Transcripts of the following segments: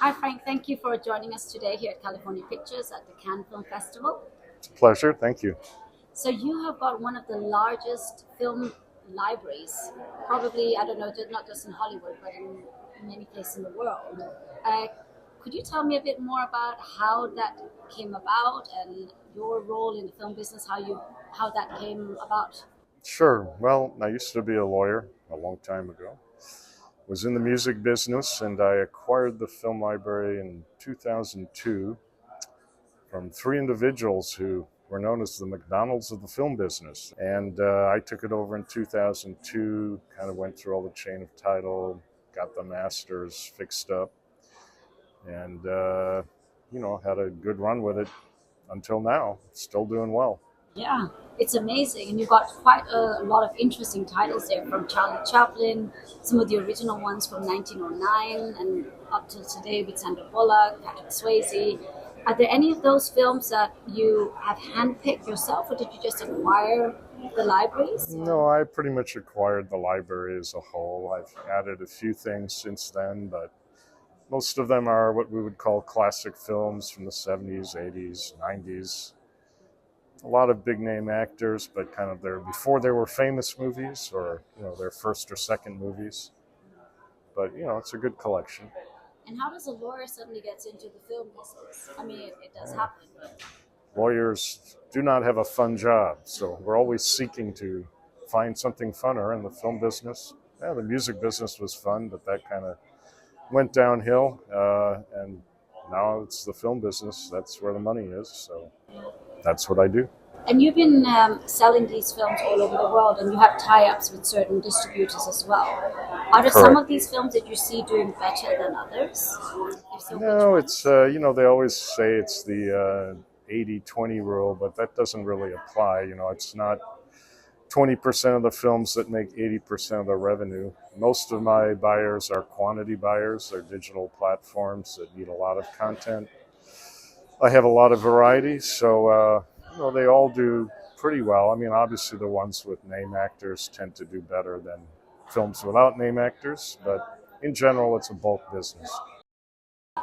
Hi, Frank. Thank you for joining us today here at California Pictures at the Cannes Film Festival. It's a pleasure. Thank you. So, you have got one of the largest film libraries, probably, I don't know, not just in Hollywood, but in many places in the world. Uh, could you tell me a bit more about how that came about and your role in the film business, how that came about? Sure. Well, I used to be a lawyer a long time ago. Was in the music business, and I acquired the film library in 2002 from three individuals who were known as the McDonald's of the film business. And I took it over in 2002, kind of went through all the chain of title, got the masters fixed up, and had a good run with it until now. Still doing well. Yeah, it's amazing. And you've got quite a lot of interesting titles there from Charlie Chaplin, some of the original ones from 1909 and up to today with Sandra Bullock, Patrick Swayze. Are there any of those films that you have handpicked yourself, or did you just acquire the libraries? No, I pretty much acquired the library as a whole. I've added a few things since then, but most of them are what we would call classic films from the 70s, 80s, 90s. A lot of big name actors, but kind of before they were famous movies or, their first or second movies. But, it's a good collection. And how does a lawyer suddenly get into the film business? I mean, it does happen, but Lawyers do not have a fun job, so we're always seeking to find something funner in the film business. Yeah, the music business was fun, but that kind of went downhill, and now it's the film business. That's where the money is, so that's what I do. and you've been selling these films all over the world, and you have tie-ups with certain distributors as well. Are there some Correct. of these films that you see doing better than others? If so, which No, ones? it's, they always say it's the 80-20 rule, but that doesn't really apply. It's not 20% of the films that make 80% of the revenue. Most of my buyers are quantity buyers. They're digital platforms that need a lot of content. I have a lot of variety, so they all do pretty well. I mean, obviously the ones with name actors tend to do better than films without name actors, but in general, it's a bulk business.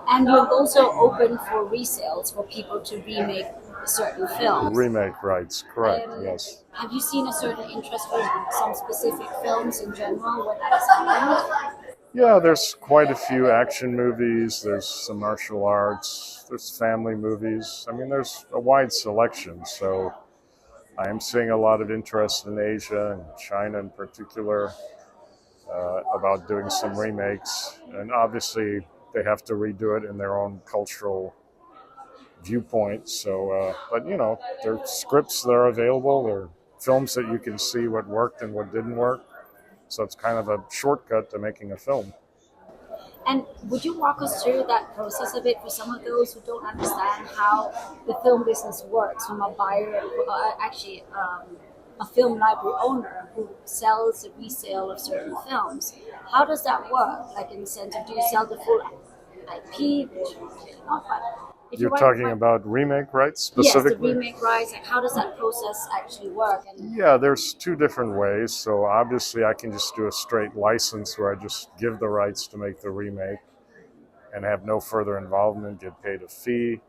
And you're also open for resales for people to remake certain films. Remake rights, correct? Um, Yes. have you seen a certain interest for some specific films in general where that has happened? Yeah, there's quite a few action movies. There's some martial arts. There's family movies. I mean, there's a wide selection. So I am seeing a lot of interest in Asia and China in particular about doing some remakes. And obviously, they have to redo it in their own cultural viewpoint. So, but there are scripts that are available. There are films that you can see what worked and what didn't work. So it's kind of a shortcut to making a film. And would you walk us through that process a bit for some of those who don't understand how the film business works from a buyer, a film library owner who sells a resale of certain films? How does that work? Like in the sense of, do you sell the full IP? Which not, but if you You're want, talking about remake rights yes, the specifically? remake rights. Like how does that process actually work? And Yeah, there's two different ways. So obviously, I can just do a straight license where I just give the rights to make the remake and have no further involvement, get paid a fee.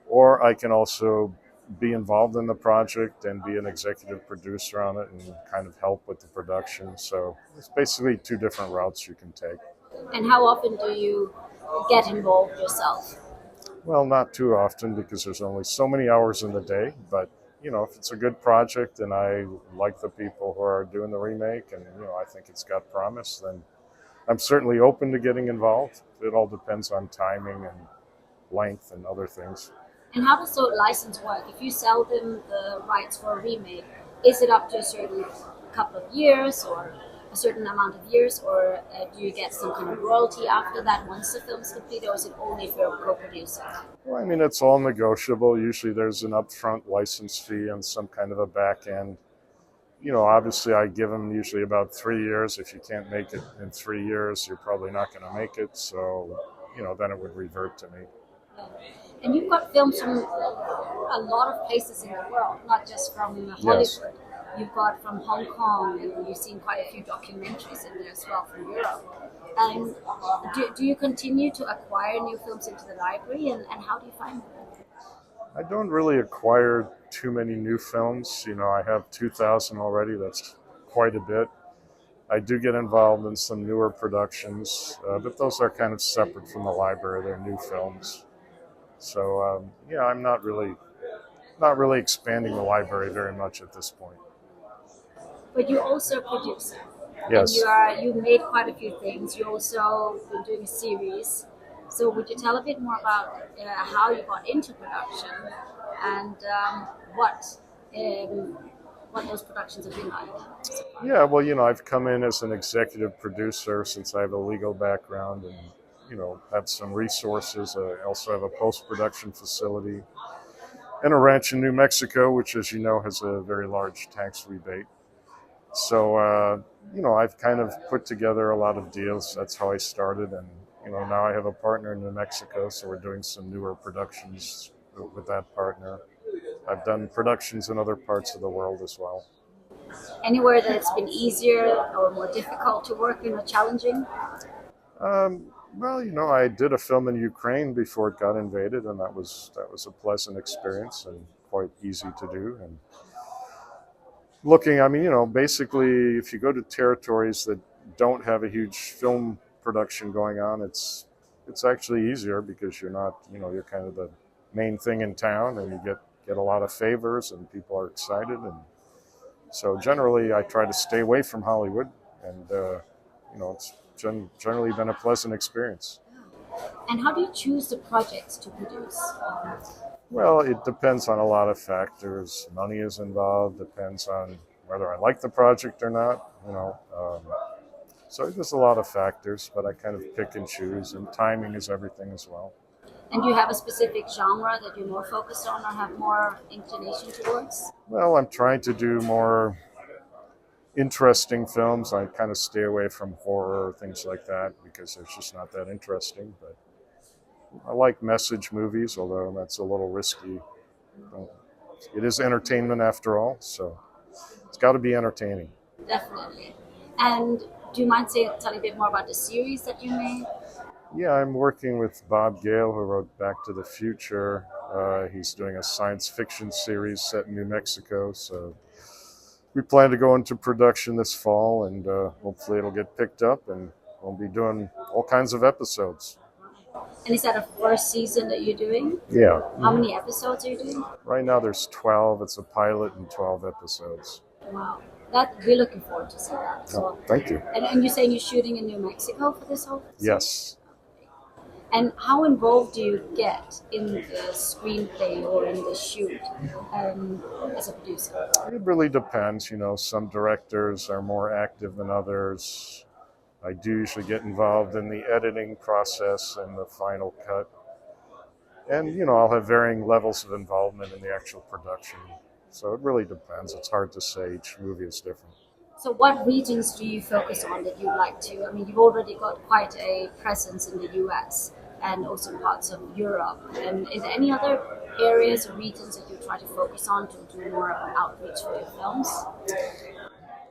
Or I can also be involved in the project and be an executive producer on it and kind of help with the production. So it's basically two different routes you can take. and how often do you get involved yourself? Well, not too often because there's only so many hours in the day, but if it's a good project and I like the people who are doing the remake and I think it's got promise, then I'm certainly open to getting involved. It all depends on timing and length and other things. And how does the license work? If you sell them the rights for a remake, is it up to a certain couple of years or a certain amount of years, or do you get some kind of royalty after that once the film is complete, or is it only if you're a co-producer? Well, I mean, it's all negotiable. Usually there's an upfront license fee and some kind of a back end. Obviously I give them usually about 3 years. If you can't make it in 3 years, you're probably not going to make it. So, then it would revert to me. And you've got films from a lot of places in the world, not just from Hollywood. Yes. You've got from Hong Kong, and you've seen quite a few documentaries in there as well from Europe. And do you continue to acquire new films into the library, and how do you find them? I don't really acquire too many new films. You know, I have 2,000 already. That's quite a bit. I do get involved in some newer productions, but those are kind of separate from the library. They're new films. So yeah, I'm not really expanding the library very much at this point. But you also produce, and Yes. you made quite a few things. You also been doing a series. So would you tell a bit more about how you got into production and um, what those productions have been like? Yeah, well, I've come in as an executive producer since I have a legal background and, have some resources. I also have a post-production facility and a ranch in New Mexico, which, as you know, has a very large tax rebate. So, I've kind of put together a lot of deals. That's how I started. And, now I have a partner in New Mexico, so we're doing some newer productions with that partner. I've done productions in other parts of the world as well. Anywhere that it's been easier or more difficult to work in or challenging? Well, I did a film in Ukraine before it got invaded, and that was a pleasant experience and quite easy to do. And basically, if you go to territories that don't have a huge film production going on, it's actually easier because you're kind of the main thing in town, and you get a lot of favors, and people are excited, and so generally, I try to stay away from Hollywood, and it's generally been a pleasant experience. And how do you choose the projects to produce? Well, it depends on a lot of factors. Money is involved. Depends on whether I like the project or not. So there's a lot of factors, but I kind of pick and choose, and timing is everything as well. And do you have a specific genre that you're more focused on or have more inclination towards? Well, I'm trying to do more interesting films. I kind of stay away from horror, things like that, because it's just not that interesting. But I like message movies, although that's a little risky. It is entertainment after all, so it's got to be entertaining. Definitely. And do you mind telling a bit more about the series that you made? Yeah, I'm working with Bob Gale, who wrote Back to the Future. He's doing a science fiction series set in New Mexico, so we plan to go into production this fall, and hopefully it'll get picked up, and we'll be doing all kinds of episodes. And is that a first season that you're doing? Yeah. How many episodes are you doing? Right now there's 12. It's a pilot and 12 episodes. Wow. We're looking forward to see that. So, thank you. And you're saying you're shooting in New Mexico for this whole series? Yes. And how involved do you get in the screenplay or in the shoot as a producer? It really depends. Some directors are more active than others. I do usually get involved in the editing process and the final cut. And, I'll have varying levels of involvement in the actual production. So it really depends. It's hard to say. Each movie is different. So what regions do you focus on that you'd like to? I mean, you've already got quite a presence in the US and also parts of Europe. And is there any other areas or regions that you try to focus on to do more of an outreach for your films?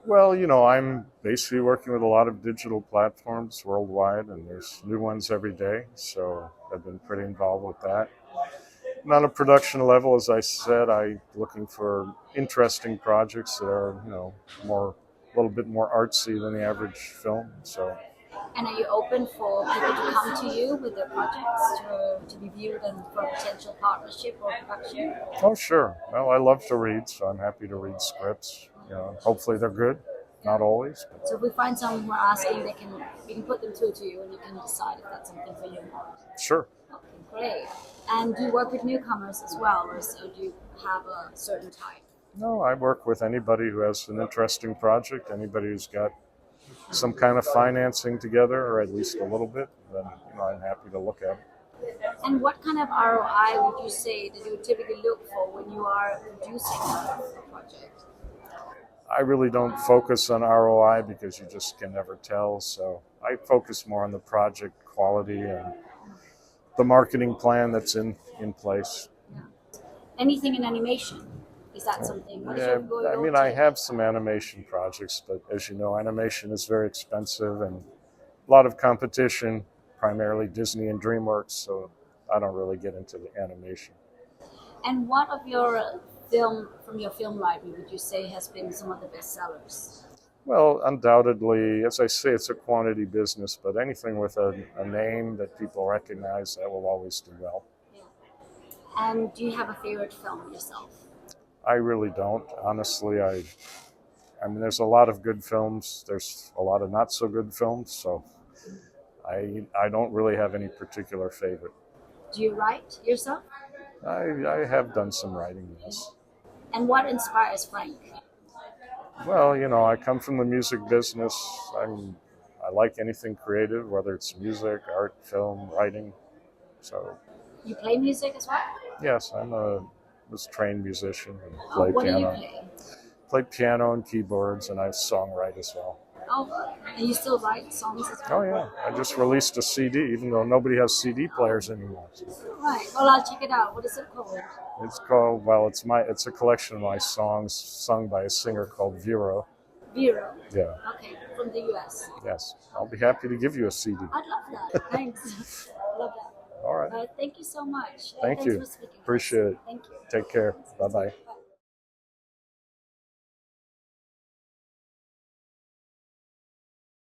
Well, I'm basically working with a lot of digital platforms worldwide, and there's new ones every day. So I've been pretty involved with that. And on a production level, as I said, I'm looking for interesting projects that are, a little bit more artsy than the average film. So. And are you open for people to come to you with their projects to be viewed and for potential partnership or production? Oh, sure. Well, I love to read, so I'm happy to read scripts. Hopefully they're good. Not always. So if we find someone who are asking, we can put them through to you and you can decide if that's something for you or not. Sure. Okay, great. And do you work with newcomers as well, or do you have a certain type? No, I work with anybody who has an interesting project, anybody who's got some kind of financing together, or at least a little bit, then I'm happy to look at it. And what kind of ROI would you say that you typically look for when you are producing a project? I really don't focus on ROI because you just can never tell. So I focus more on the project quality and the marketing plan that's in place. Yeah. Anything in animation? Is that something? I have some animation projects, but as you know, animation is very expensive, and lot of competition, primarily Disney and DreamWorks, so I don't really get into the animation. And what of your film library would you say has been some of the best sellers? Well, undoubtedly, as I say, it's a quantity business, but anything with a name that people recognize, that will always do well. Yeah. And do you have a favorite film yourself? I really don't. Honestly, I mean, there's a lot of good films. There's a lot of not so good films, so I don't really have any particular favorite. Do you write yourself? I have done some writing, yes. And what inspires Frank? Well, I come from the music business. I like anything creative, whether it's music, art, film, writing. So, You play music as well? yes, was a trained musician and play What do you piano. play? Play piano and keyboards, and I songwrite as well. Oh, and you still write songs as well? Oh yeah, I just released a CD, even though nobody has CD players anymore. Right. Well, I'll check it out. What is it called? It's called, well, it's a collection of my songs sung by a singer called Vero. Vero. Yeah. Okay, from the US. Yes, I'll be happy to give you a CD. I'd love that. Thanks. Love that. All right. Thank you so much. Thank Thanks you. for speaking. Appreciate it. Thank you. Take care. Bye-bye. Bye.